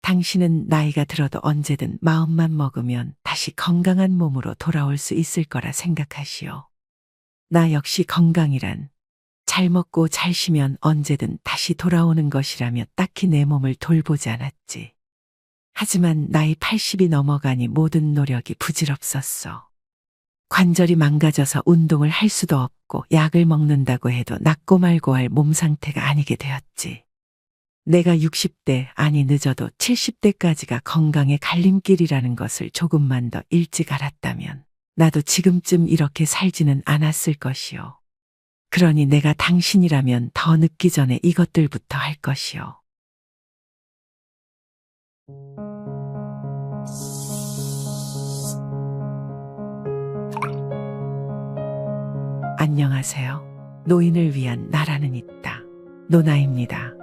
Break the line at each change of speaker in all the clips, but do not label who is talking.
당신은 나이가 들어도 언제든 마음만 먹으면 다시 건강한 몸으로 돌아올 수 있을 거라 생각하시오. 나 역시 건강이란 잘 먹고 잘 쉬면 언제든 다시 돌아오는 것이라며 딱히 내 몸을 돌보지 않았지. 하지만 나이 80이 넘어가니 모든 노력이 부질없었어. 관절이 망가져서 운동을 할 수도 없고 약을 먹는다고 해도 낫고 말고 할 몸 상태가 아니게 되었지. 내가 60대, 아니 늦어도 70대까지가 건강의 갈림길이라는 것을 조금만 더 일찍 알았다면 나도 지금쯤 이렇게 살지는 않았을 것이오. 그러니 내가 당신이라면 더 늦기 전에 이것들부터 할 것이오. 안녕하세요. 노인을 위한 나라는 있다. 노나입니다.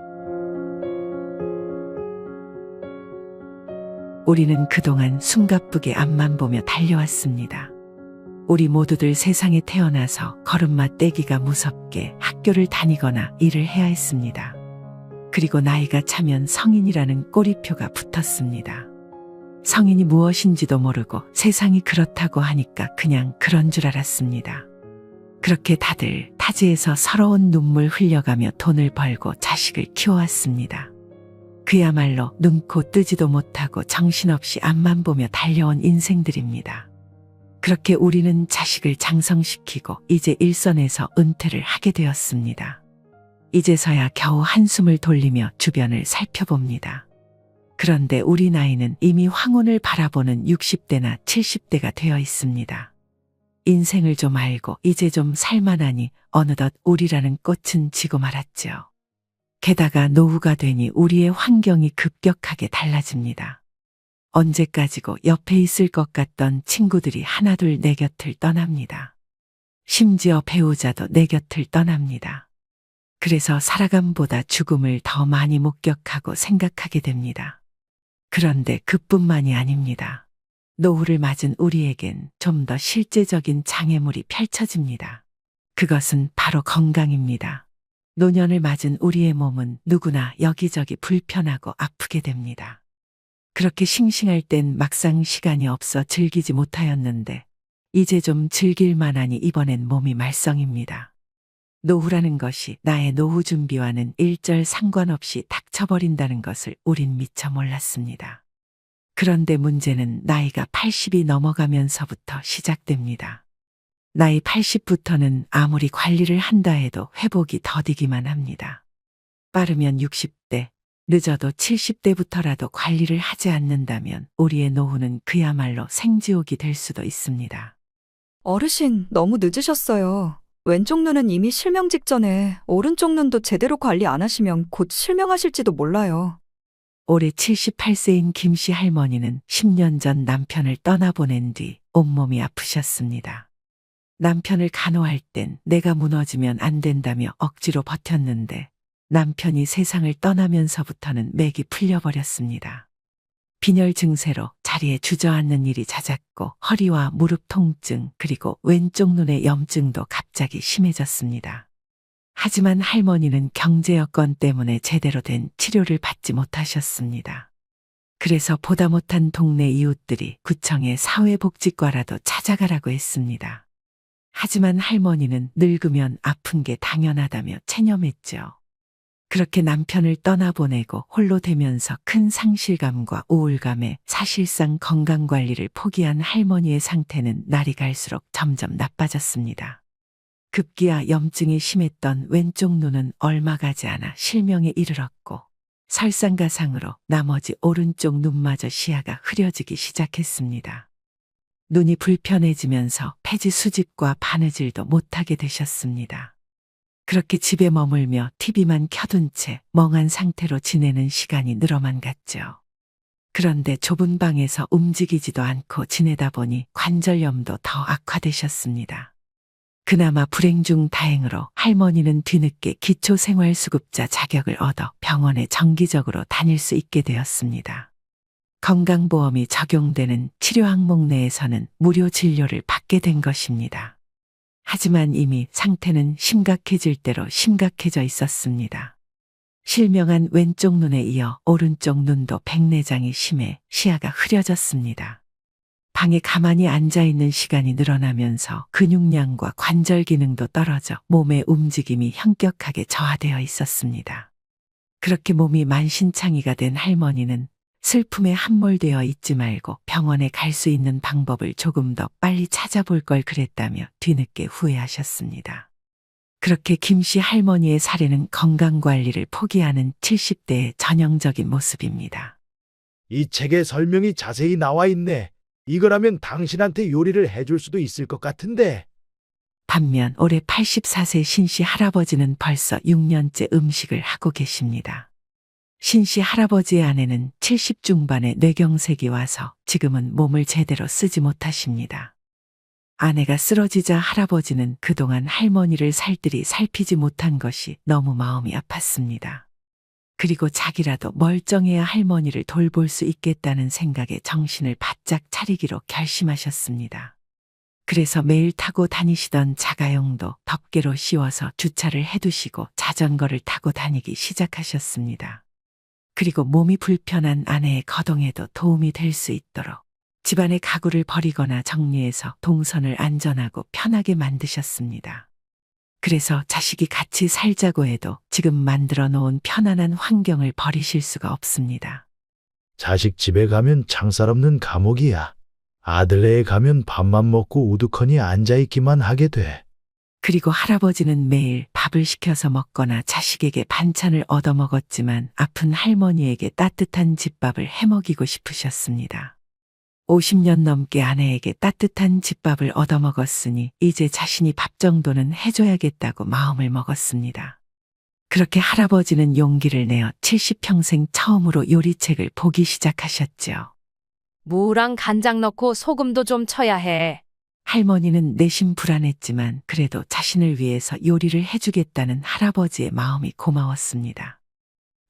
우리는 그동안 숨가쁘게 앞만 보며 달려왔습니다. 우리 모두들 세상에 태어나서 걸음마 떼기가 무섭게 학교를 다니거나 일을 해야 했습니다. 그리고 나이가 차면 성인이라는 꼬리표가 붙었습니다. 성인이 무엇인지도 모르고 세상이 그렇다고 하니까 그냥 그런 줄 알았습니다. 그렇게 다들 타지에서 서러운 눈물 흘려가며 돈을 벌고 자식을 키워왔습니다. 그야말로 눈코 뜨지도 못하고 정신없이 앞만 보며 달려온 인생들입니다. 그렇게 우리는 자식을 장성시키고 이제 일선에서 은퇴를 하게 되었습니다. 이제서야 겨우 한숨을 돌리며 주변을 살펴봅니다. 그런데 우리 나이는 이미 황혼을 바라보는 60대나 70대가 되어 있습니다. 인생을 좀 알고 이제 좀 살만하니 어느덧 우리라는 꽃은 지고 말았죠. 게다가 노후가 되니 우리의 환경이 급격하게 달라집니다. 언제까지고 옆에 있을 것 같던 친구들이 하나둘 내 곁을 떠납니다. 심지어 배우자도 내 곁을 떠납니다. 그래서 살아감보다 죽음을 더 많이 목격하고 생각하게 됩니다. 그런데 그뿐만이 아닙니다. 노후를 맞은 우리에겐 좀 더 실제적인 장애물이 펼쳐집니다. 그것은 바로 건강입니다. 노년을 맞은 우리의 몸은 누구나 여기저기 불편하고 아프게 됩니다. 그렇게 싱싱할 땐 막상 시간이 없어 즐기지 못하였는데 이제 좀 즐길 만하니 이번엔 몸이 말썽입니다. 노후라는 것이 나의 노후 준비와는 일절 상관없이 닥쳐버린다는 것을 우린 미처 몰랐습니다. 그런데 문제는 나이가 80이 넘어가면서부터 시작됩니다. 나이 80부터는 아무리 관리를 한다 해도 회복이 더디기만 합니다. 빠르면 60대, 늦어도 70대부터라도 관리를 하지 않는다면 우리의 노후는 그야말로 생지옥이 될 수도 있습니다.
어르신, 너무 늦으셨어요. 왼쪽 눈은 이미 실명 직전에 오른쪽 눈도 제대로 관리 안 하시면 곧 실명하실지도 몰라요.
올해 78세인 김씨 할머니는 10년 전 남편을 떠나보낸 뒤 온몸이 아프셨습니다. 남편을 간호할 땐 내가 무너지면 안 된다며 억지로 버텼는데 남편이 세상을 떠나면서부터는 맥이 풀려버렸습니다. 빈혈 증세로 자리에 주저앉는 일이 잦았고 허리와 무릎 통증 그리고 왼쪽 눈의 염증도 갑자기 심해졌습니다. 하지만 할머니는 경제 여건 때문에 제대로 된 치료를 받지 못하셨습니다. 그래서 보다 못한 동네 이웃들이 구청의 사회복지과라도 찾아가라고 했습니다. 하지만 할머니는 늙으면 아픈 게 당연하다며 체념했죠. 그렇게 남편을 떠나보내고 홀로 되면서 큰 상실감과 우울감에 사실상 건강관리를 포기한 할머니의 상태는 날이 갈수록 점점 나빠졌습니다. 급기야 염증이 심했던 왼쪽 눈은 얼마 가지 않아 실명에 이르렀고 설상가상으로 나머지 오른쪽 눈마저 시야가 흐려지기 시작했습니다. 눈이 불편해지면서 폐지 수집과 바느질도 못하게 되셨습니다. 그렇게 집에 머물며 TV만 켜둔 채 멍한 상태로 지내는 시간이 늘어만 갔죠. 그런데 좁은 방에서 움직이지도 않고 지내다 보니 관절염도 더 악화되셨습니다. 그나마 불행 중 다행으로 할머니는 뒤늦게 기초생활수급자 자격을 얻어 병원에 정기적으로 다닐 수 있게 되었습니다. 건강보험이 적용되는 치료 항목 내에서는 무료 진료를 받게 된 것입니다. 하지만 이미 상태는 심각해질 대로 심각해져 있었습니다. 실명한 왼쪽 눈에 이어 오른쪽 눈도 백내장이 심해 시야가 흐려졌습니다. 방에 가만히 앉아있는 시간이 늘어나면서 근육량과 관절 기능도 떨어져 몸의 움직임이 현격하게 저하되어 있었습니다. 그렇게 몸이 만신창이가 된 할머니는 슬픔에 함몰되어 있지 말고 병원에 갈 수 있는 방법을 조금 더 빨리 찾아볼 걸 그랬다며 뒤늦게 후회하셨습니다. 그렇게 김씨 할머니의 사례는 건강관리를 포기하는 70대의 전형적인 모습입니다.
이 책에 설명이 자세히 나와 있네. 이거라면 당신한테 요리를 해줄 수도 있을 것 같은데.
반면 올해 84세 신씨 할아버지는 벌써 6년째 음식을 하고 계십니다. 신씨 할아버지의 아내는 70 중반의 뇌경색이 와서 지금은 몸을 제대로 쓰지 못하십니다. 아내가 쓰러지자 할아버지는 그동안 할머니를 살뜰히 살피지 못한 것이 너무 마음이 아팠습니다. 그리고 자기라도 멀쩡해야 할머니를 돌볼 수 있겠다는 생각에 정신을 바짝 차리기로 결심하셨습니다. 그래서 매일 타고 다니시던 자가용도 덮개로 씌워서 주차를 해두시고 자전거를 타고 다니기 시작하셨습니다. 그리고 몸이 불편한 아내의 거동에도 도움이 될 수 있도록 집안의 가구를 버리거나 정리해서 동선을 안전하고 편하게 만드셨습니다. 그래서 자식이 같이 살자고 해도 지금 만들어 놓은 편안한 환경을 버리실 수가 없습니다.
자식 집에 가면 창살 없는 감옥이야. 아들네에 가면 밥만 먹고 우두커니 앉아있기만 하게 돼.
그리고 할아버지는 매일 밥을 시켜서 먹거나 자식에게 반찬을 얻어먹었지만 아픈 할머니에게 따뜻한 집밥을 해먹이고 싶으셨습니다. 50년 넘게 아내에게 따뜻한 집밥을 얻어먹었으니 이제 자신이 밥 정도는 해줘야겠다고 마음을 먹었습니다. 그렇게 할아버지는 용기를 내어 70평생 처음으로 요리책을 보기 시작하셨죠.
무랑 간장 넣고 소금도 좀 쳐야 해.
할머니는 내심 불안했지만 그래도 자신을 위해서 요리를 해주겠다는 할아버지의 마음이 고마웠습니다.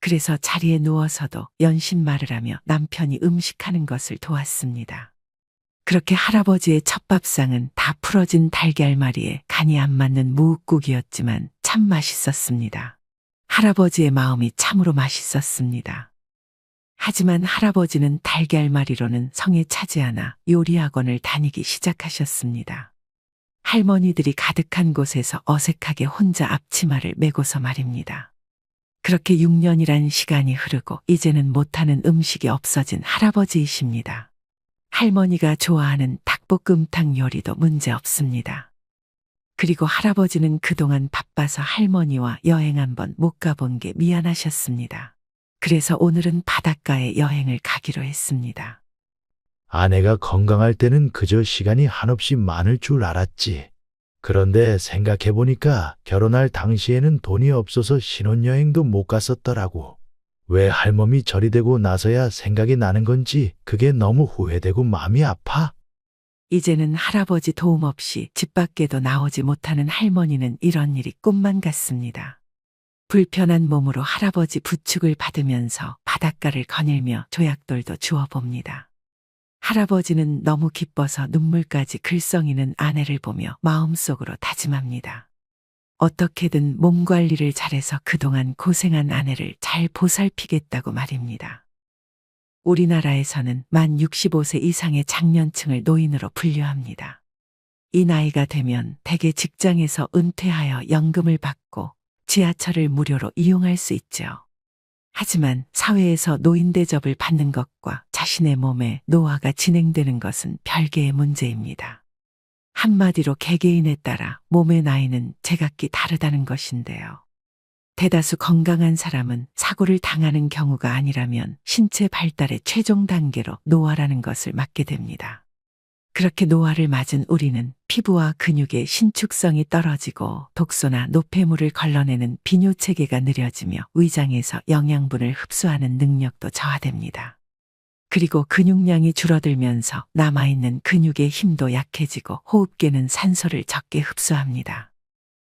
그래서 자리에 누워서도 연신말을 하며 남편이 음식하는 것을 도왔습니다. 그렇게 할아버지의 첫 밥상은 다 풀어진 달걀말이에 간이 안 맞는 무국국이었지만 참 맛있었습니다. 할아버지의 마음이 참으로 맛있었습니다. 하지만 할아버지는 달걀말이로는 성에 차지 않아 요리학원을 다니기 시작하셨습니다. 할머니들이 가득한 곳에서 어색하게 혼자 앞치마를 메고서 말입니다. 그렇게 6년이란 시간이 흐르고 이제는 못하는 음식이 없어진 할아버지이십니다. 할머니가 좋아하는 닭볶음탕 요리도 문제 없습니다. 그리고 할아버지는 그동안 바빠서 할머니와 여행 한번 못 가본 게 미안하셨습니다. 그래서 오늘은 바닷가에 여행을 가기로 했습니다.
아내가 건강할 때는 그저 시간이 한없이 많을 줄 알았지. 그런데 생각해보니까 결혼할 당시에는 돈이 없어서 신혼여행도 못 갔었더라고. 왜 할멈이 절이 되고 나서야 생각이 나는 건지 그게 너무 후회되고 마음이 아파.
이제는 할아버지 도움 없이 집 밖에도 나오지 못하는 할머니는 이런 일이 꿈만 같습니다. 불편한 몸으로 할아버지 부축을 받으면서 바닷가를 거닐며 조약돌도 주워봅니다. 할아버지는 너무 기뻐서 눈물까지 글썽이는 아내를 보며 마음속으로 다짐합니다. 어떻게든 몸 관리를 잘해서 그동안 고생한 아내를 잘 보살피겠다고 말입니다. 우리나라에서는 만 65세 이상의 장년층을 노인으로 분류합니다. 이 나이가 되면 대개 직장에서 은퇴하여 연금을 받고 지하철을 무료로 이용할 수 있죠. 하지만 사회에서 노인 대접을 받는 것과 자신의 몸에 노화가 진행되는 것은 별개의 문제입니다. 한마디로 개개인에 따라 몸의 나이는 제각기 다르다는 것인데요. 대다수 건강한 사람은 사고를 당하는 경우가 아니라면 신체 발달의 최종 단계로 노화라는 것을 맞게 됩니다. 그렇게 노화를 맞은 우리는 피부와 근육의 신축성이 떨어지고 독소나 노폐물을 걸러내는 비뇨체계가 느려지며 위장에서 영양분을 흡수하는 능력도 저하됩니다. 그리고 근육량이 줄어들면서 남아있는 근육의 힘도 약해지고 호흡계는 산소를 적게 흡수합니다.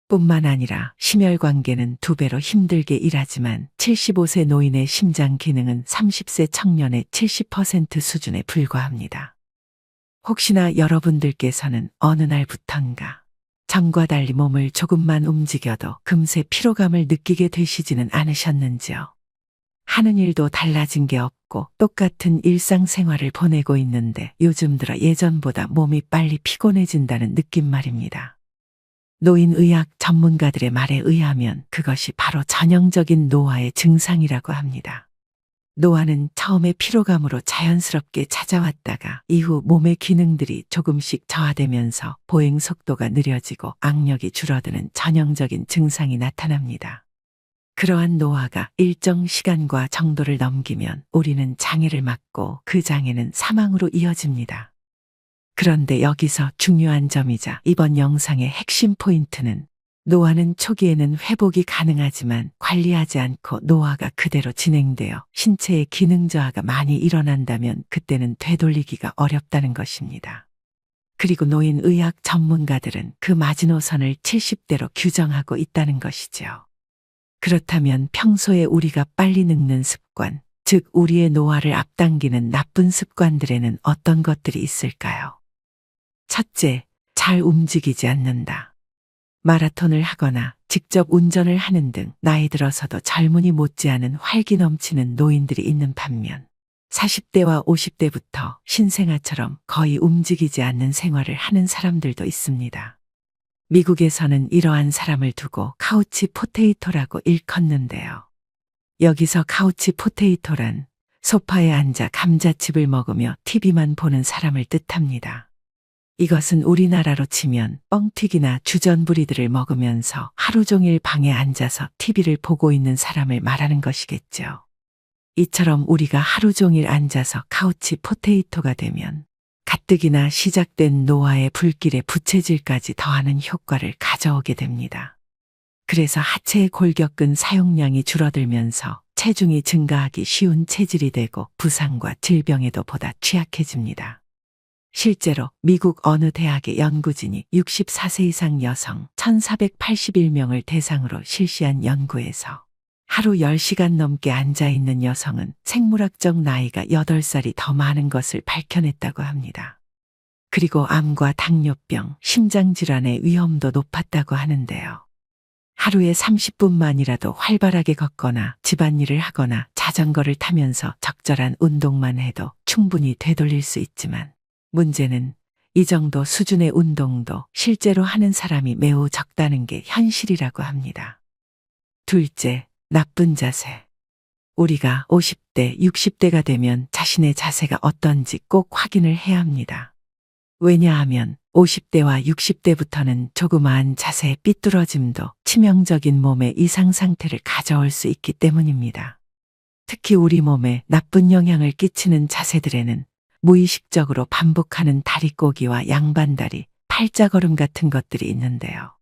뿐만 아니라 심혈관계는 2배로 힘들게 일하지만 75세 노인의 심장 기능은 30세 청년의 70% 수준에 불과합니다. 혹시나 여러분들께서는 어느 날부턴가 전과 달리 몸을 조금만 움직여도 금세 피로감을 느끼게 되시지는 않으셨는지요. 하는 일도 달라진 게 없고 똑같은 일상생활을 보내고 있는데 요즘 들어 예전보다 몸이 빨리 피곤해진다는 느낌 말입니다. 노인의학 전문가들의 말에 의하면 그것이 바로 전형적인 노화의 증상이라고 합니다. 노화는 처음에 피로감으로 자연스럽게 찾아왔다가 이후 몸의 기능들이 조금씩 저하되면서 보행 속도가 느려지고 악력이 줄어드는 전형적인 증상이 나타납니다. 그러한 노화가 일정 시간과 정도를 넘기면 우리는 장애를 맞고 그 장애는 사망으로 이어집니다. 그런데 여기서 중요한 점이자 이번 영상의 핵심 포인트는 노화는 초기에는 회복이 가능하지만 관리하지 않고 노화가 그대로 진행되어 신체의 기능 저하가 많이 일어난다면 그때는 되돌리기가 어렵다는 것입니다. 그리고 노인의학 전문가들은 그 마지노선을 70대로 규정하고 있다는 것이죠. 그렇다면 평소에 우리가 빨리 늙는 습관, 즉 우리의 노화를 앞당기는 나쁜 습관들에는 어떤 것들이 있을까요? 첫째, 잘 움직이지 않는다. 마라톤을 하거나 직접 운전을 하는 등 나이 들어서도 젊은이 못지않은 활기 넘치는 노인들이 있는 반면 40대와 50대부터 신생아처럼 거의 움직이지 않는 생활을 하는 사람들도 있습니다. 미국에서는 이러한 사람을 두고 카우치 포테이토라고 일컫는데요. 여기서 카우치 포테이토란 소파에 앉아 감자칩을 먹으며 TV만 보는 사람을 뜻합니다. 이것은 우리나라로 치면 뻥튀기나 주전부리들을 먹으면서 하루 종일 방에 앉아서 TV를 보고 있는 사람을 말하는 것이겠죠. 이처럼 우리가 하루 종일 앉아서 카우치 포테이토가 되면 가뜩이나 시작된 노화의 불길에 부채질까지 더하는 효과를 가져오게 됩니다. 그래서 하체의 골격근 사용량이 줄어들면서 체중이 증가하기 쉬운 체질이 되고 부상과 질병에도 보다 취약해집니다. 실제로 미국 어느 대학의 연구진이 64세 이상 여성 1,481명을 대상으로 실시한 연구에서 하루 10시간 넘게 앉아있는 여성은 생물학적 나이가 8살이 더 많은 것을 밝혀냈다고 합니다. 그리고 암과 당뇨병, 심장질환의 위험도 높았다고 하는데요. 하루에 30분만이라도 활발하게 걷거나 집안일을 하거나 자전거를 타면서 적절한 운동만 해도 충분히 되돌릴 수 있지만 문제는 이 정도 수준의 운동도 실제로 하는 사람이 매우 적다는 게 현실이라고 합니다. 둘째, 나쁜 자세. 우리가 50대, 60대가 되면 자신의 자세가 어떤지 꼭 확인을 해야 합니다. 왜냐하면 50대와 60대부터는 조그마한 자세의 삐뚤어짐도 치명적인 몸의 이상 상태를 가져올 수 있기 때문입니다. 특히 우리 몸에 나쁜 영향을 끼치는 자세들에는 무의식적으로 반복하는 다리꼬기와 양반다리, 팔자걸음 같은 것들이 있는데요.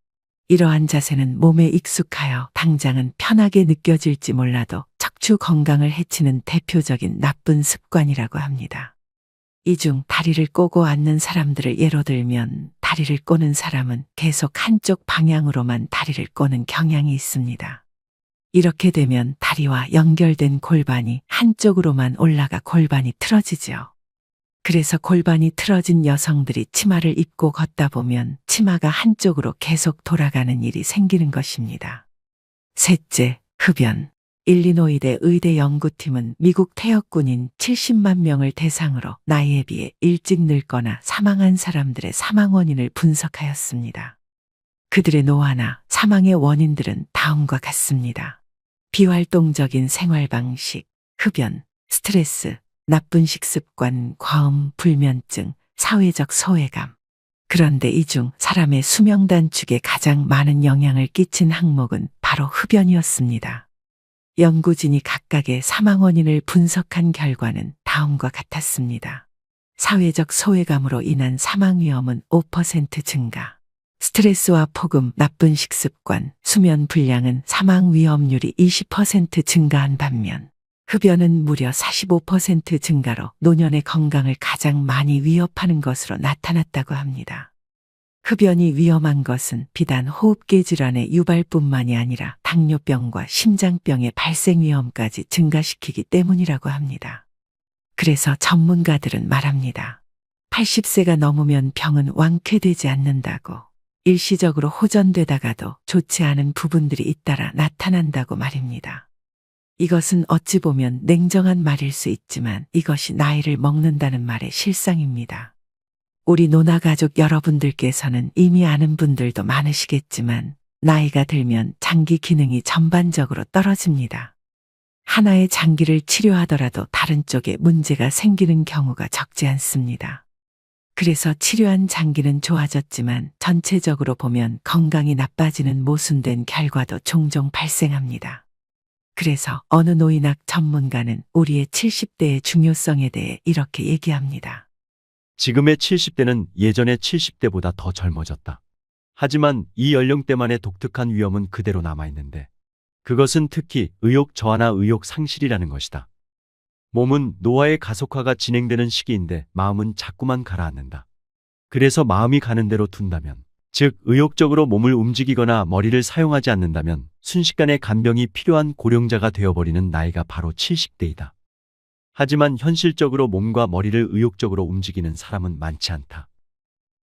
이러한 자세는 몸에 익숙하여 당장은 편하게 느껴질지 몰라도 척추 건강을 해치는 대표적인 나쁜 습관이라고 합니다. 이 중 다리를 꼬고 앉는 사람들을 예로 들면 다리를 꼬는 사람은 계속 한쪽 방향으로만 다리를 꼬는 경향이 있습니다. 이렇게 되면 다리와 연결된 골반이 한쪽으로만 올라가 골반이 틀어지죠. 그래서 골반이 틀어진 여성들이 치마를 입고 걷다 보면 치마가 한쪽으로 계속 돌아가는 일이 생기는 것입니다. 셋째, 흡연. 일리노이대 의대 연구팀은 미국 퇴역군인 70만 명을 대상으로 나이에 비해 일찍 늙거나 사망한 사람들의 사망 원인을 분석하였습니다. 그들의 노화나 사망의 원인들은 다음과 같습니다. 비활동적인 생활 방식, 흡연, 스트레스, 나쁜 식습관, 과음, 불면증, 사회적 소외감. 그런데 이 중 사람의 수명 단축에 가장 많은 영향을 끼친 항목은 바로 흡연이었습니다. 연구진이 각각의 사망 원인을 분석한 결과는 다음과 같았습니다. 사회적 소외감으로 인한 사망 위험은 5% 증가. 스트레스와 폭음, 나쁜 식습관, 수면 불량은 사망 위험률이 20% 증가한 반면 흡연은 무려 45% 증가로 노년의 건강을 가장 많이 위협하는 것으로 나타났다고 합니다. 흡연이 위험한 것은 비단 호흡기 질환의 유발뿐만이 아니라 당뇨병과 심장병의 발생 위험까지 증가시키기 때문이라고 합니다. 그래서 전문가들은 말합니다. 80세가 넘으면 병은 완쾌되지 않는다고. 일시적으로 호전되다가도 좋지 않은 부분들이 잇따라 나타난다고 말입니다. 이것은 어찌 보면 냉정한 말일 수 있지만 이것이 나이를 먹는다는 말의 실상입니다. 우리 노나 가족 여러분들께서는 이미 아는 분들도 많으시겠지만 나이가 들면 장기 기능이 전반적으로 떨어집니다. 하나의 장기를 치료하더라도 다른 쪽에 문제가 생기는 경우가 적지 않습니다. 그래서 치료한 장기는 좋아졌지만 전체적으로 보면 건강이 나빠지는 모순된 결과도 종종 발생합니다. 그래서 어느 노인학 전문가는 우리의 70대의 중요성에 대해 이렇게 얘기합니다.
지금의 70대는 예전의 70대보다 더 젊어졌다. 하지만 이 연령대만의 독특한 위험은 그대로 남아있는데 그것은 특히 의욕 저하나 의욕 상실이라는 것이다. 몸은 노화의 가속화가 진행되는 시기인데 마음은 자꾸만 가라앉는다. 그래서 마음이 가는 대로 둔다면, 즉 의욕적으로 몸을 움직이거나 머리를 사용하지 않는다면 순식간에 간병이 필요한 고령자가 되어버리는 나이가 바로 70대이다. 하지만 현실적으로 몸과 머리를 의욕적으로 움직이는 사람은 많지 않다.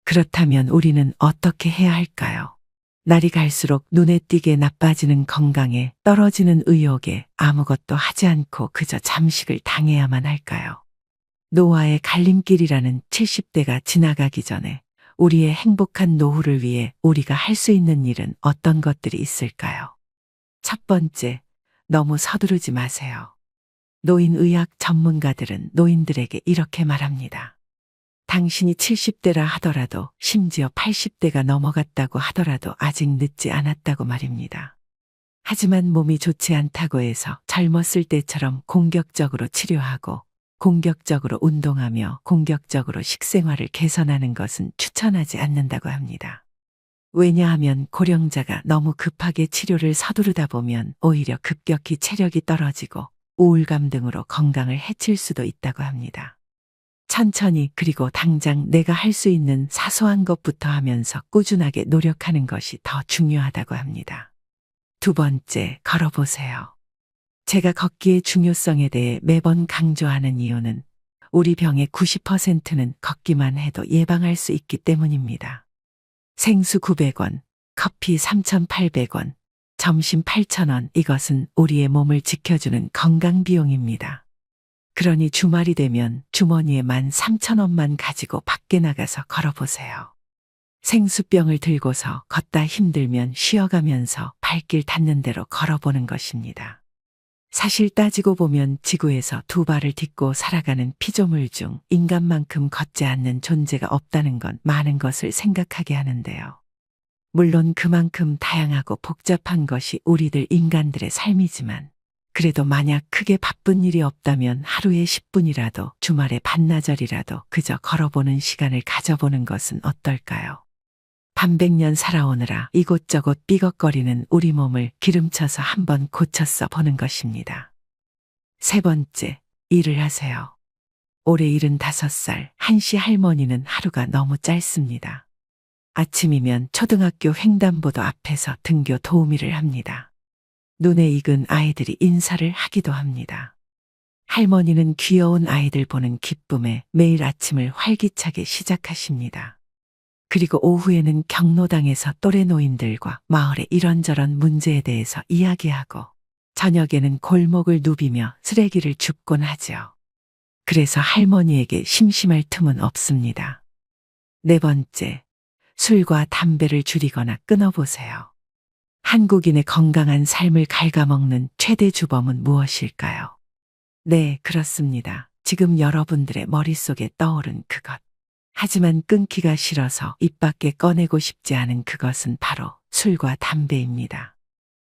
그렇다면 우리는 어떻게 해야 할까요? 날이 갈수록 눈에 띄게 나빠지는 건강에 떨어지는 의욕에 아무것도 하지 않고 그저 잠식을 당해야만 할까요? 노화의 갈림길이라는 70대가 지나가기 전에 우리의 행복한 노후를 위해 우리가 할 수 있는 일은 어떤 것들이 있을까요? 첫 번째, 너무 서두르지 마세요. 노인의학 전문가들은 노인들에게 이렇게 말합니다. 당신이 70대라 하더라도 심지어 80대가 넘어갔다고 하더라도 아직 늦지 않았다고 말입니다. 하지만 몸이 좋지 않다고 해서 젊었을 때처럼 공격적으로 치료하고 공격적으로 운동하며 공격적으로 식생활을 개선하는 것은 추천하지 않는다고 합니다. 왜냐하면 고령자가 너무 급하게 치료를 서두르다 보면 오히려 급격히 체력이 떨어지고 우울감 등으로 건강을 해칠 수도 있다고 합니다. 천천히 그리고 당장 내가 할 수 있는 사소한 것부터 하면서 꾸준하게 노력하는 것이 더 중요하다고 합니다. 두 번째, 걸어보세요. 제가 걷기의 중요성에 대해 매번 강조하는 이유는 우리 병의 90%는 걷기만 해도 예방할 수 있기 때문입니다. 생수 900원, 커피 3,800원, 점심 8,000원, 이것은 우리의 몸을 지켜주는 건강 비용입니다. 그러니 주말이 되면 주머니에 13,000원만 가지고 밖에 나가서 걸어보세요. 생수병을 들고서 걷다 힘들면 쉬어가면서 발길 닿는 대로 걸어보는 것입니다. 사실 따지고 보면 지구에서 두 발을 딛고 살아가는 피조물 중 인간만큼 걷지 않는 존재가 없다는 건 많은 것을 생각하게 하는데요. 물론 그만큼 다양하고 복잡한 것이 우리들 인간들의 삶이지만 그래도 만약 크게 바쁜 일이 없다면 하루에 10분이라도 주말에 반나절이라도 그저 걸어보는 시간을 가져보는 것은 어떨까요? 반백년 살아오느라 이곳저곳 삐걱거리는 우리 몸을 기름쳐서 한번 고쳤어 보는 것입니다. 세 번째, 일을 하세요. 올해 75살 한씨 할머니는 하루가 너무 짧습니다. 아침이면 초등학교 횡단보도 앞에서 등교 도우미를 합니다. 눈에 익은 아이들이 인사를 하기도 합니다. 할머니는 귀여운 아이들 보는 기쁨에 매일 아침을 활기차게 시작하십니다. 그리고 오후에는 경로당에서 또래 노인들과 마을의 이런저런 문제에 대해서 이야기하고 저녁에는 골목을 누비며 쓰레기를 줍곤 하지요. 그래서 할머니에게 심심할 틈은 없습니다. 네 번째, 술과 담배를 줄이거나 끊어보세요. 한국인의 건강한 삶을 갉아먹는 최대 주범은 무엇일까요? 네, 그렇습니다. 지금 여러분들의 머릿속에 떠오른 그것. 하지만 끊기가 싫어서 입 밖에 꺼내고 싶지 않은 그것은 바로 술과 담배입니다.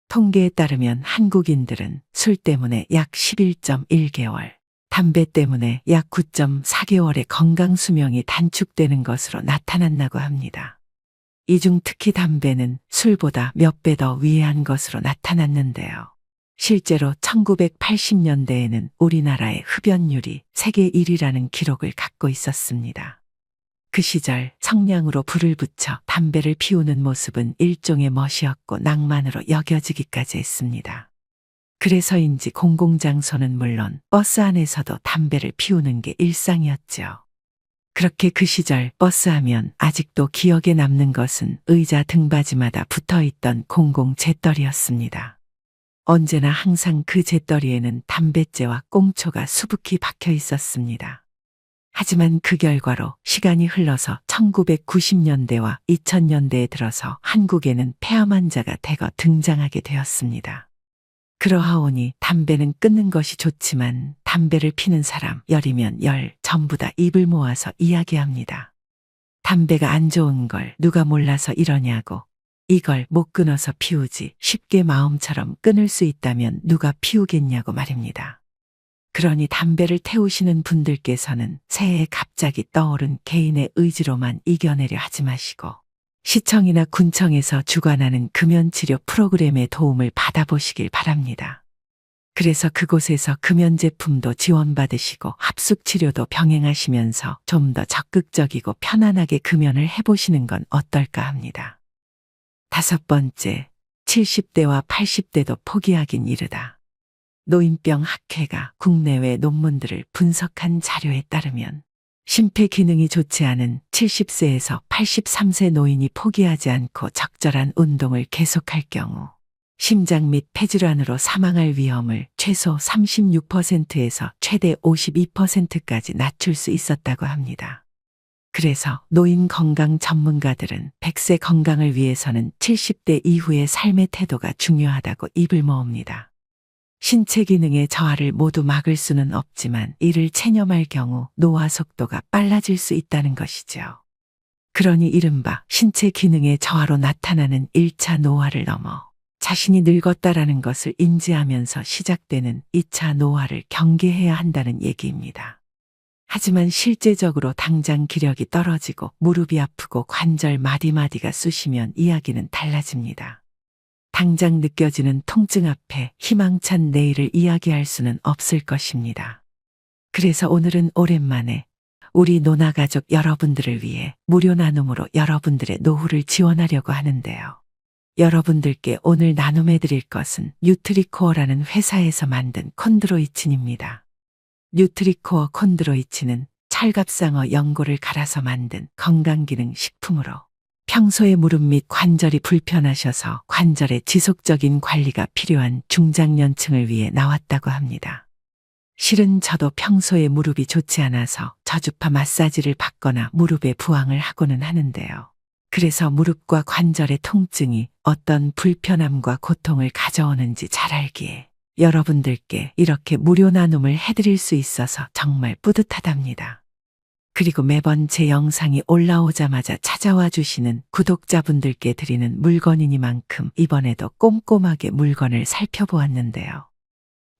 통계에 따르면 한국인들은 술 때문에 약 11.1개월, 담배 때문에 약 9.4개월의 건강 수명이 단축되는 것으로 나타났다고 합니다. 이 중 특히 담배는 술보다 몇 배 더 위해한 것으로 나타났는데요. 실제로 1980년대에는 우리나라의 흡연율이 세계 1위라는 기록을 갖고 있었습니다. 그 시절 성냥으로 불을 붙여 담배를 피우는 모습은 일종의 멋이었고 낭만으로 여겨지기까지 했습니다. 그래서인지 공공장소는 물론 버스 안에서도 담배를 피우는 게 일상이었죠. 그렇게 그 시절 버스 하면 아직도 기억에 남는 것은 의자 등받이마다 붙어 있던 공공 잿더리였습니다. 언제나 항상 그 잿더리에는 담뱃재와 꽁초가 수북히 박혀 있었습니다. 하지만 그 결과로 시간이 흘러서 1990년대와 2000년대에 들어서 한국에는 폐암 환자가 대거 등장하게 되었습니다. 그러하오니 담배는 끊는 것이 좋지만 담배를 피는 사람 열이면 열 전부 다 입을 모아서 이야기합니다. 담배가 안 좋은 걸 누가 몰라서 이러냐고. 이걸 못 끊어서 피우지 쉽게 마음처럼 끊을 수 있다면 누가 피우겠냐고 말입니다. 그러니 담배를 태우시는 분들께서는 새해에 갑자기 떠오른 개인의 의지로만 이겨내려 하지 마시고 시청이나 군청에서 주관하는 금연치료 프로그램의 도움을 받아보시길 바랍니다. 그래서 그곳에서 금연 제품도 지원받으시고 합숙치료도 병행하시면서 좀 더 적극적이고 편안하게 금연을 해보시는 건 어떨까 합니다. 5번째, 70대와 80대도 포기하긴 이르다. 노인병 학회가 국내외 논문들을 분석한 자료에 따르면 심폐 기능이 좋지 않은 70세에서 83세 노인이 포기하지 않고 적절한 운동을 계속할 경우 심장 및 폐질환으로 사망할 위험을 최소 36%에서 최대 52%까지 낮출 수 있었다고 합니다. 그래서 노인 건강 전문가들은 100세 건강을 위해서는 70대 이후의 삶의 태도가 중요하다고 입을 모읍니다. 신체 기능의 저하를 모두 막을 수는 없지만 이를 체념할 경우 노화 속도가 빨라질 수 있다는 것이죠. 그러니 이른바 신체 기능의 저하로 나타나는 1차 노화를 넘어 자신이 늙었다라는 것을 인지하면서 시작되는 2차 노화를 경계해야 한다는 얘기입니다. 하지만 실제적으로 당장 기력이 떨어지고 무릎이 아프고 관절 마디마디가 쑤시면 이야기는 달라집니다. 당장 느껴지는 통증 앞에 희망찬 내일을 이야기할 수는 없을 것입니다. 그래서 오늘은 오랜만에 우리 노나 가족 여러분들을 위해 무료 나눔으로 여러분들의 노후를 지원하려고 하는데요. 여러분들께 오늘 나눔해 드릴 것은 뉴트리코어라는 회사에서 만든 콘드로이친입니다. 뉴트리코어 콘드로이친은 찰갑상어 연골을 갈아서 만든 건강기능 식품으로 평소에 무릎 및 관절이 불편하셔서 관절의 지속적인 관리가 필요한 중장년층을 위해 나왔다고 합니다. 실은 저도 평소에 무릎이 좋지 않아서 저주파 마사지를 받거나 무릎에 부항을 하고는 하는데요. 그래서 무릎과 관절의 통증이 어떤 불편함과 고통을 가져오는지 잘 알기에 여러분들께 이렇게 무료 나눔을 해드릴 수 있어서 정말 뿌듯하답니다. 그리고 매번 제 영상이 올라오자마자 찾아와 주시는 구독자분들께 드리는 물건이니만큼 이번에도 꼼꼼하게 물건을 살펴보았는데요.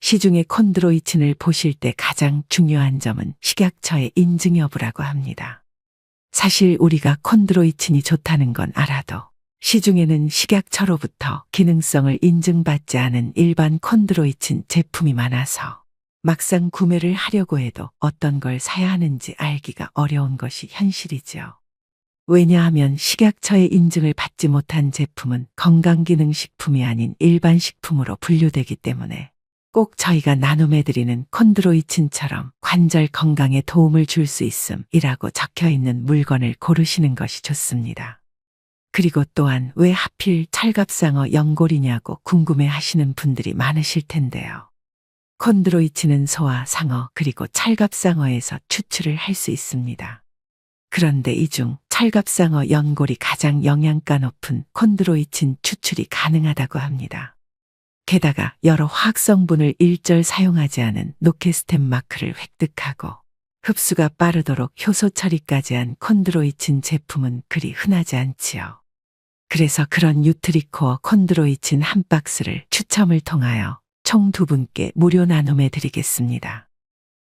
시중에 콘드로이친을 보실 때 가장 중요한 점은 식약처의 인증 여부라고 합니다. 사실 우리가 콘드로이친이 좋다는 건 알아도 시중에는 식약처로부터 기능성을 인증받지 않은 일반 콘드로이친 제품이 많아서 막상 구매를 하려고 해도 어떤 걸 사야 하는지 알기가 어려운 것이 현실이죠. 왜냐하면 식약처의 인증을 받지 못한 제품은 건강기능식품이 아닌 일반 식품으로 분류되기 때문에 꼭 저희가 나눔해드리는 콘드로이친처럼 관절 건강에 도움을 줄 수 있음이라고 적혀있는 물건을 고르시는 것이 좋습니다. 그리고 또한 왜 하필 찰갑상어 연골이냐고 궁금해 하시는 분들이 많으실 텐데요. 콘드로이친은 소와 상어 그리고 찰갑상어에서 추출을 할 수 있습니다. 그런데 이 중 찰갑상어 연골이 가장 영양가 높은 콘드로이친 추출이 가능하다고 합니다. 게다가 여러 화학성분을 일절 사용하지 않은 노케스템 마크를 획득하고 흡수가 빠르도록 효소 처리까지 한 콘드로이친 제품은 그리 흔하지 않지요. 그래서 그런 뉴트리코어 콘드로이친 한 박스를 추첨을 통하여 총 2분께 무료 나눔해 드리겠습니다.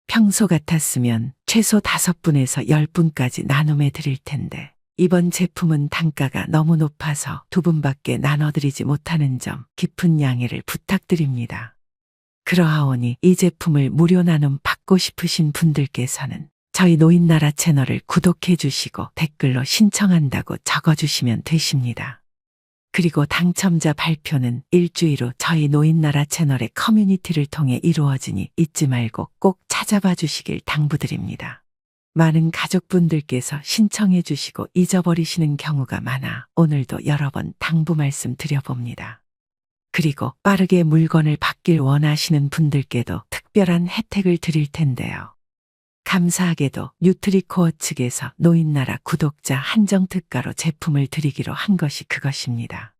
평소 같았으면 최소 5분에서 10분까지 나눔해 드릴 텐데 이번 제품은 단가가 너무 높아서 2분밖에 나눠드리지 못하는 점 깊은 양해를 부탁드립니다. 그러하오니 이 제품을 무료 나눔 받고 싶으신 분들께서는 저희 노인나라 채널을 구독해 주시고 댓글로 신청한다고 적어주시면 되십니다. 그리고 당첨자 발표는 일주일 후 저희 노인나라 채널의 커뮤니티를 통해 이루어지니 잊지 말고 꼭 찾아봐 주시길 당부드립니다. 많은 가족분들께서 신청해 주시고 잊어버리시는 경우가 많아 오늘도 여러 번 당부 말씀 드려봅니다. 그리고 빠르게 물건을 받길 원하시는 분들께도 특별한 혜택을 드릴 텐데요. 감사하게도 뉴트리코어 측에서 노인나라 구독자 한정 특가로 제품을 드리기로 한 것이 그것입니다.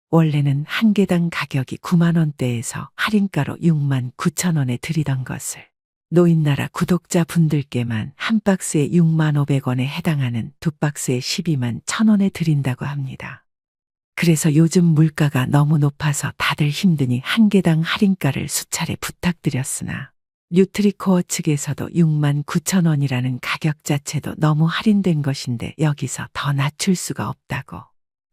원래는 한 개당 가격이 9만 원대에서 할인가로 6만 9천 원에 드리던 것을 노인나라 구독자 분들께만 한 박스에 6만 500원에 해당하는 두 박스에 12만 1천 원에 드린다고 합니다. 그래서 요즘 물가가 너무 높아서 다들 힘드니 한 개당 할인가를 수차례 부탁드렸으나 뉴트리코어 측에서도 6만 9천 원이라는 가격 자체도 너무 할인된 것인데 여기서 더 낮출 수가 없다고.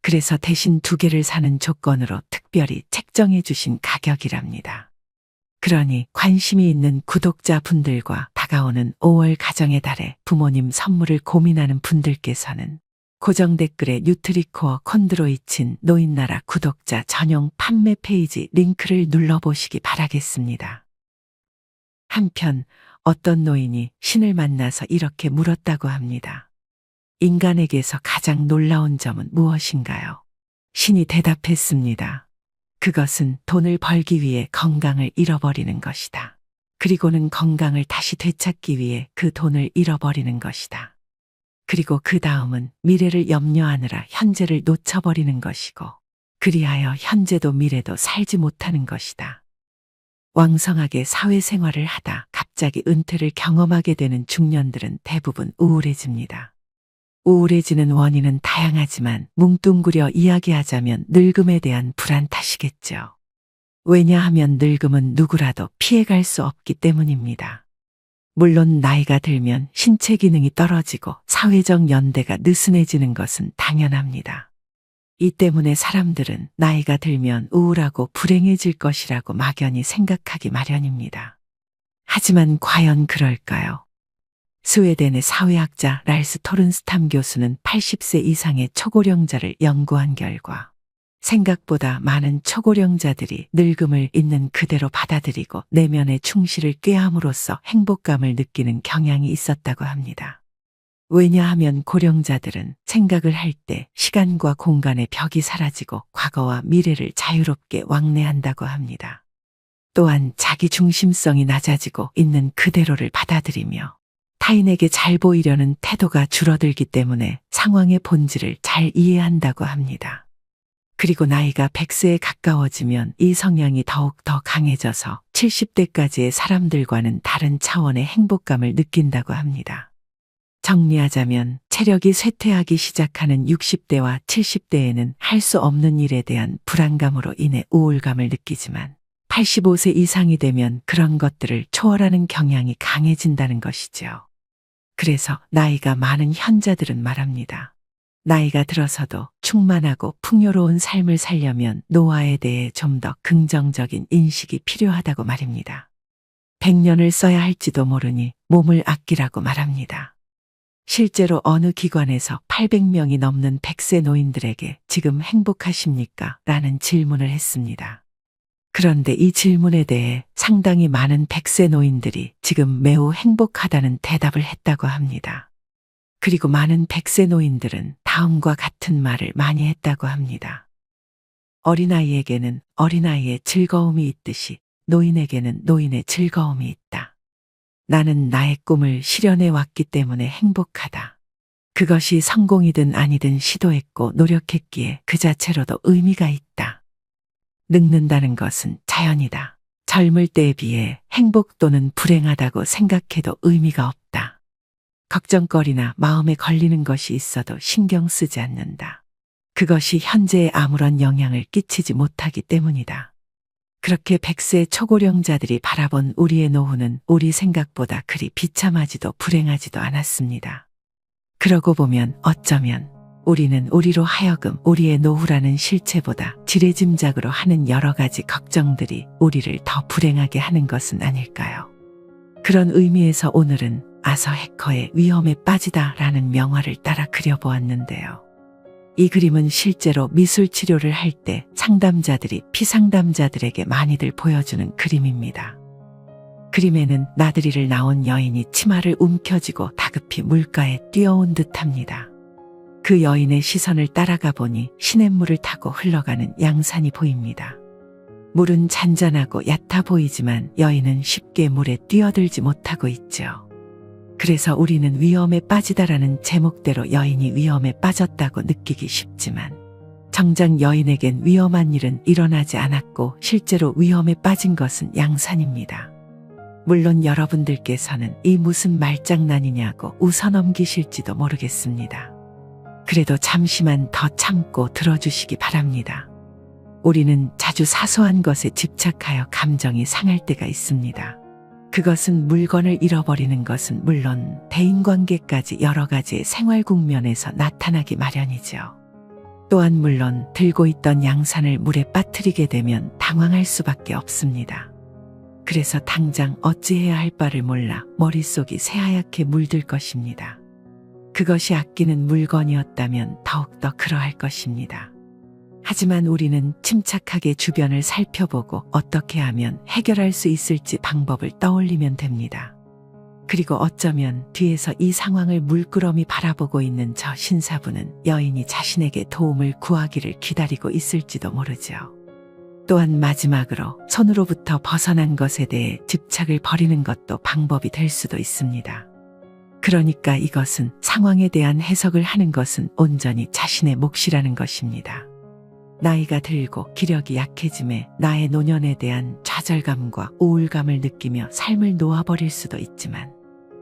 그래서 대신 두 개를 사는 조건으로 특별히 책정해 주신 가격이랍니다. 그러니 관심이 있는 구독자 분들과 다가오는 5월 가정의 달에 부모님 선물을 고민하는 분들께서는 고정 댓글에 뉴트리코어 콘드로이친 노인나라 구독자 전용 판매 페이지 링크를 눌러보시기 바라겠습니다. 한편 어떤 노인이 신을 만나서 이렇게 물었다고 합니다. 인간에게서 가장 놀라운 점은 무엇인가요? 신이 대답했습니다. 그것은 돈을 벌기 위해 건강을 잃어버리는 것이다. 그리고는 건강을 다시 되찾기 위해 그 돈을 잃어버리는 것이다. 그리고 그 다음은 미래를 염려하느라 현재를 놓쳐버리는 것이고, 그리하여 현재도 미래도 살지 못하는 것이다. 왕성하게 사회생활을 하다 갑자기 은퇴를 경험하게 되는 중년들은 대부분 우울해집니다. 우울해지는 원인은 다양하지만 뭉뚱그려 이야기하자면 늙음에 대한 불안 탓이겠죠. 왜냐하면 늙음은 누구라도 피해갈 수 없기 때문입니다. 물론 나이가 들면 신체 기능이 떨어지고 사회적 연대가 느슨해지는 것은 당연합니다. 이 때문에 사람들은 나이가 들면 우울하고 불행해질 것이라고 막연히 생각하기 마련입니다. 하지만 과연 그럴까요? 스웨덴의 사회학자 랄스 토른스탐 교수는 80세 이상의 초고령자를 연구한 결과 생각보다 많은 초고령자들이 늙음을 있는 그대로 받아들이고 내면의 충실을 꾀함으로써 행복감을 느끼는 경향이 있었다고 합니다. 왜냐하면 고령자들은 생각을 할 때 시간과 공간의 벽이 사라지고 과거와 미래를 자유롭게 왕래한다고 합니다. 또한 자기 중심성이 낮아지고 있는 그대로를 받아들이며 타인에게 잘 보이려는 태도가 줄어들기 때문에 상황의 본질을 잘 이해한다고 합니다. 그리고 나이가 100세에 가까워지면 이 성향이 더욱 더 강해져서 70대까지의 사람들과는 다른 차원의 행복감을 느낀다고 합니다. 정리하자면 체력이 쇠퇴하기 시작하는 60대와 70대에는 할 수 없는 일에 대한 불안감으로 인해 우울감을 느끼지만 85세 이상이 되면 그런 것들을 초월하는 경향이 강해진다는 것이죠. 그래서 나이가 많은 현자들은 말합니다. 나이가 들어서도 충만하고 풍요로운 삶을 살려면 노화에 대해 좀 더 긍정적인 인식이 필요하다고 말입니다. 100년을 써야 할지도 모르니 몸을 아끼라고 말합니다. 실제로 어느 기관에서 800명이 넘는 100세 노인들에게 지금 행복하십니까? 라는 질문을 했습니다. 그런데 이 질문에 대해 상당히 많은 100세 노인들이 지금 매우 행복하다는 대답을 했다고 합니다. 그리고 많은 100세 노인들은 다음과 같은 말을 많이 했다고 합니다. 어린아이에게는 어린아이의 즐거움이 있듯이 노인에게는 노인의 즐거움이 있다. 나는 나의 꿈을 실현해 왔기 때문에 행복하다. 그것이 성공이든 아니든 시도했고 노력했기에 그 자체로도 의미가 있다. 늙는다는 것은 자연이다. 젊을 때에 비해 행복 또는 불행하다고 생각해도 의미가 없다. 걱정거리나 마음에 걸리는 것이 있어도 신경 쓰지 않는다. 그것이 현재에 아무런 영향을 끼치지 못하기 때문이다. 그렇게 100세 초고령자들이 바라본 우리의 노후는 우리 생각보다 그리 비참하지도 불행하지도 않았습니다. 그러고 보면 어쩌면 우리는 우리로 하여금 우리의 노후라는 실체보다 지레짐작으로 하는 여러 가지 걱정들이 우리를 더 불행하게 하는 것은 아닐까요? 그런 의미에서 오늘은 아서 해커의 위험에 빠지다라는 명화를 따라 그려보았는데요. 이 그림은 실제로 미술 치료를 할 때 상담자들이 피상담자들에게 많이들 보여주는 그림입니다. 그림에는 나들이를 나온 여인이 치마를 움켜쥐고 다급히 물가에 뛰어온 듯합니다. 그 여인의 시선을 따라가 보니 시냇물을 타고 흘러가는 양산이 보입니다. 물은 잔잔하고 얕아 보이지만 여인은 쉽게 물에 뛰어들지 못하고 있죠. 그래서 우리는 위험에 빠지다라는 제목대로 여인이 위험에 빠졌다고 느끼기 쉽지만 정작 여인에겐 위험한 일은 일어나지 않았고 실제로 위험에 빠진 것은 양산입니다. 물론 여러분들께서는 이 무슨 말장난이냐고 웃어넘기실지도 모르겠습니다. 그래도 잠시만 더 참고 들어주시기 바랍니다. 우리는 자주 사소한 것에 집착하여 감정이 상할 때가 있습니다. 그것은 물건을 잃어버리는 것은 물론 대인관계까지 여러 가지의 생활 국면에서 나타나기 마련이죠. 또한 물론 들고 있던 양산을 물에 빠뜨리게 되면 당황할 수밖에 없습니다. 그래서 당장 어찌해야 할 바를 몰라 머릿속이 새하얗게 물들 것입니다. 그것이 아끼는 물건이었다면 더욱더 그러할 것입니다. 하지만 우리는 침착하게 주변을 살펴보고 어떻게 하면 해결할 수 있을지 방법을 떠올리면 됩니다. 그리고 어쩌면 뒤에서 이 상황을 물끄러미 바라보고 있는 저 신사부는 여인이 자신에게 도움을 구하기를 기다리고 있을지도 모르죠. 또한 마지막으로 손으로부터 벗어난 것에 대해 집착을 버리는 것도 방법이 될 수도 있습니다. 그러니까 이것은 상황에 대한 해석을 하는 것은 온전히 자신의 몫이라는 것입니다. 나이가 들고 기력이 약해짐에 나의 노년에 대한 좌절감과 우울감을 느끼며 삶을 놓아버릴 수도 있지만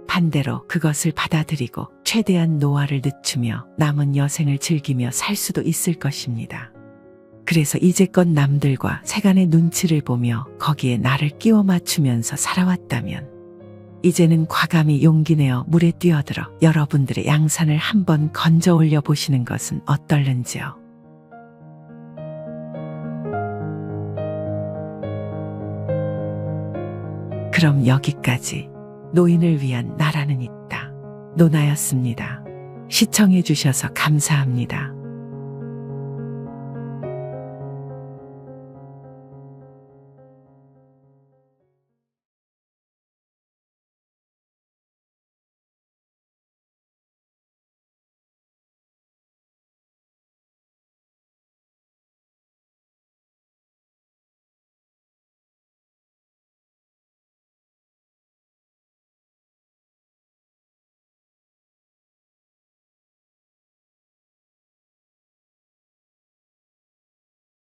반대로 그것을 받아들이고 최대한 노화를 늦추며 남은 여생을 즐기며 살 수도 있을 것입니다. 그래서 이제껏 남들과 세간의 눈치를 보며 거기에 나를 끼워 맞추면서 살아왔다면 이제는 과감히 용기 내어 물에 뛰어들어 여러분들의 양산을 한번 건져 올려 보시는 것은 어떨는지요. 그럼 여기까지 노인을 위한 나라는 있다. 노나였습니다. 시청해 주셔서 감사합니다.